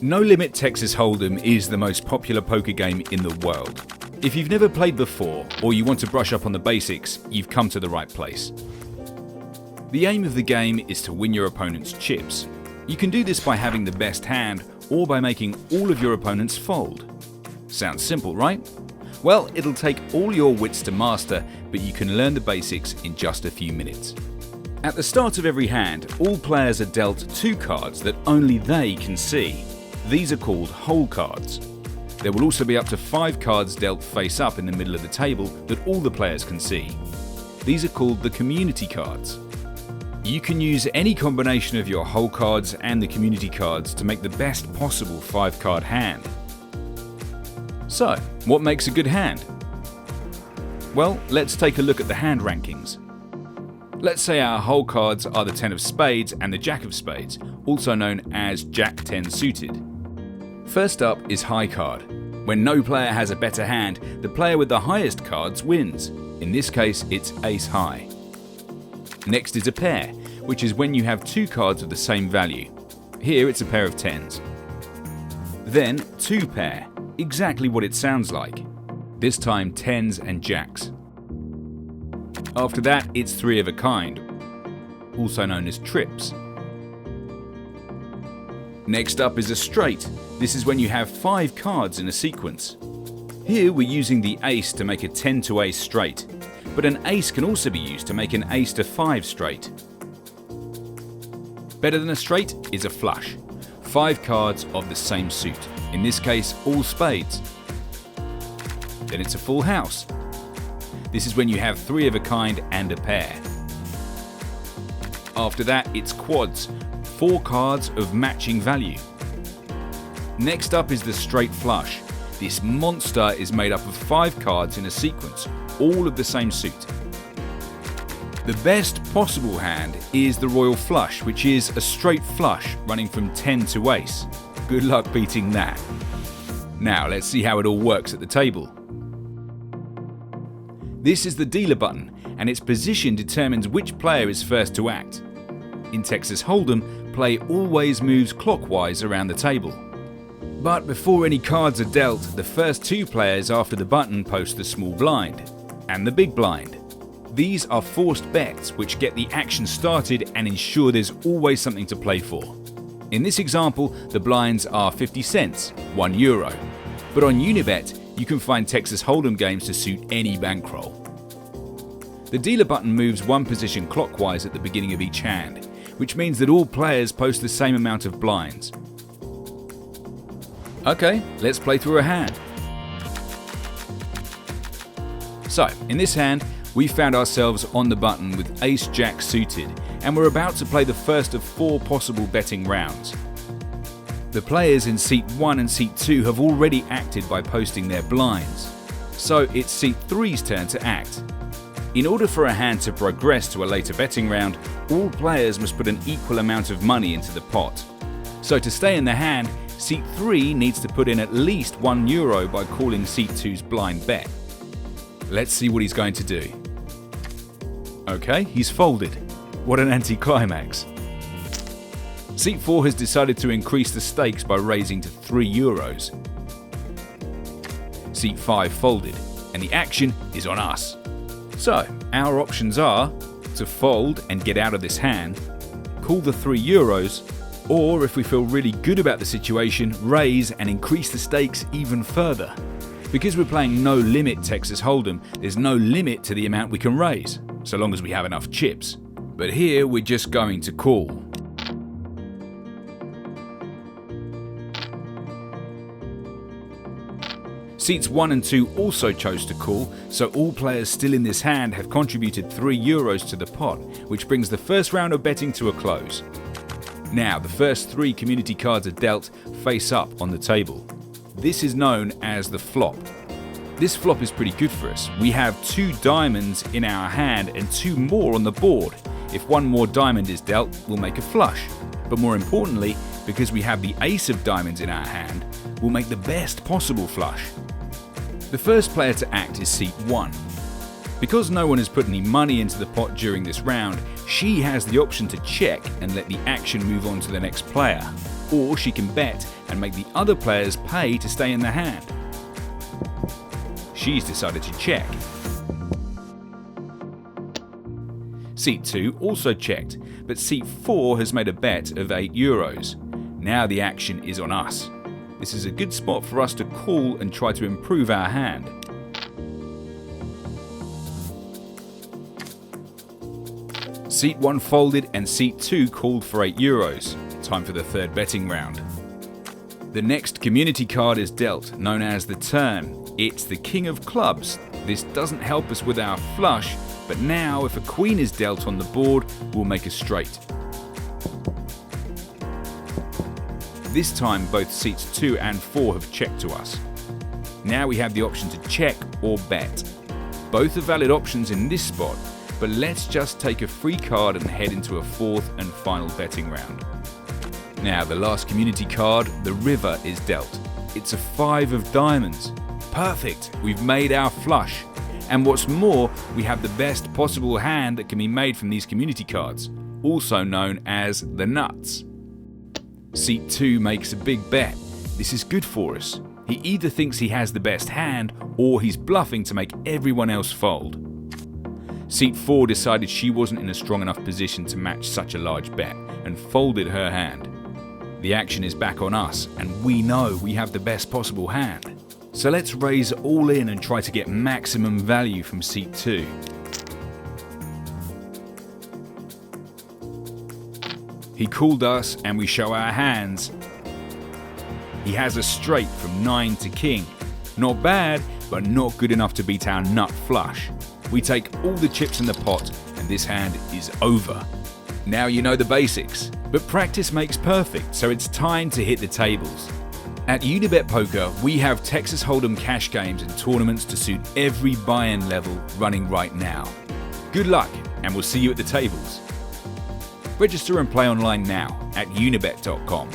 No Limit Texas Hold'em is the most popular poker game in the world. If you've never played before, or you want to brush up on the basics, you've come to the right place. The aim of the game is to win your opponent's chips. You can do this by having the best hand, or by making all of your opponents fold. Sounds simple, right? Well, it'll take all your wits to master, but you can learn the basics in just a few minutes. At the start of every hand, all players are dealt 2 cards that only they can see. These are called hole cards. There will also be up to 5 cards dealt face up in the middle of the table that all the players can see. These are called the community cards. You can use any combination of your hole cards and the community cards to make the best possible 5-card hand. So, what makes a good hand? Well, let's take a look at the hand rankings. Let's say our hole cards are the 10 of spades and the jack of spades, also known as Jack 10 suited. First up is high card. When no player has a better hand, the player with the highest cards wins. In this case, it's ace high. Next is a pair, which is when you have 2 cards of the same value. Here it's a pair of 10s. Then 2 pair, exactly what it sounds like. This time 10s and jacks. After that, it's 3 of a kind, also known as trips. Next up is a straight. This is when you have 5 cards in a sequence. Here we're using the ace to make a 10 to ace straight, but an ace can also be used to make an ace to 5 straight. Better than a straight is a flush. 5 cards of the same suit, in this case all spades. Then it's a full house. This is when you have 3 of a kind and a pair. After that, it's quads, 4 cards of matching value. Next up is the straight flush. This monster is made up of 5 cards in a sequence, all of the same suit. The best possible hand is the royal flush, which is a straight flush running from 10 to ace. Good luck beating that. Now let's see how it all works at the table. This is the dealer button, and its position determines which player is first to act. In Texas Hold'em, play always moves clockwise around the table. But before any cards are dealt, the first 2 players after the button post the small blind and the big blind. These are forced bets which get the action started and ensure there's always something to play for. In this example, the blinds are 50 cents, €1. But on Unibet, you can find Texas Hold'em games to suit any bankroll. The dealer button moves 1 position clockwise at the beginning of each hand, which means that all players post the same amount of blinds. Okay, let's play through a hand. So, in this hand, we found ourselves on the button with ace-jack suited, and we're about to play the first of 4 possible betting rounds. The players in seat 1 and seat 2 have already acted by posting their blinds, so it's seat 3's turn to act. In order for a hand to progress to a later betting round, all players must put an equal amount of money into the pot. So to stay in the hand, seat 3 needs to put in at least €1 by calling seat 2's blind bet. Let's see what he's going to do. Okay, he's folded. What an anticlimax. Seat 4 has decided to increase the stakes by raising to €3. Seat 5 folded, and the action is on us. So, our options are to fold and get out of this hand, call the €3, or if we feel really good about the situation, raise and increase the stakes even further. Because we're playing No Limit Texas Hold'em, there's no limit to the amount we can raise, so long as we have enough chips. But here we're just going to call. Seats 1 and 2 also chose to call, so all players still in this hand have contributed €3 to the pot, which brings the first round of betting to a close. Now, the first 3 community cards are dealt face up on the table. This is known as the flop. This flop is pretty good for us. We have 2 diamonds in our hand and 2 more on the board. If 1 more diamond is dealt, we'll make a flush. But more importantly, because we have the ace of diamonds in our hand, we'll make the best possible flush. The first player to act is seat 1. Because no one has put any money into the pot during this round, she has the option to check and let the action move on to the next player. or she can bet and make the other players pay to stay in the hand. She's decided to check. Seat 2 also checked, but Seat 4 has made a bet of €8. Now the action is on us. This is a good spot for us to call and try to improve our hand. Seat 1 folded and Seat 2 called for €8. Time for the third betting round. The next community card is dealt, known as the turn. It's the King of Clubs. This doesn't help us with our flush, but now if a queen is dealt on the board, we'll make a straight. This time both seats 2 and 4 have checked to us. Now we have the option to check or bet. Both are valid options in this spot, but let's just take a free card and head into a fourth and final betting round. Now the last community card, the river, is dealt. It's a 5 of diamonds. Perfect, we've made our flush. And what's more, we have the best possible hand that can be made from these community cards, also known as the nuts. Seat 2 makes a big bet. This is good for us. He either thinks he has the best hand or he's bluffing to make everyone else fold. Seat 4 decided she wasn't in a strong enough position to match such a large bet and folded her hand. The action is back on us and we know we have the best possible hand. So let's raise all in and try to get maximum value from Seat 2. He called us and we show our hands. He has a straight from 9 to king. Not bad, but not good enough to beat our nut flush. We take all the chips in the pot and this hand is over. Now you know the basics, but practice makes perfect, so it's time to hit the tables. At Unibet Poker, we have Texas Hold'em cash games and tournaments to suit every buy-in level running right now. Good luck, and we'll see you at the tables. Register and play online now at unibet.com.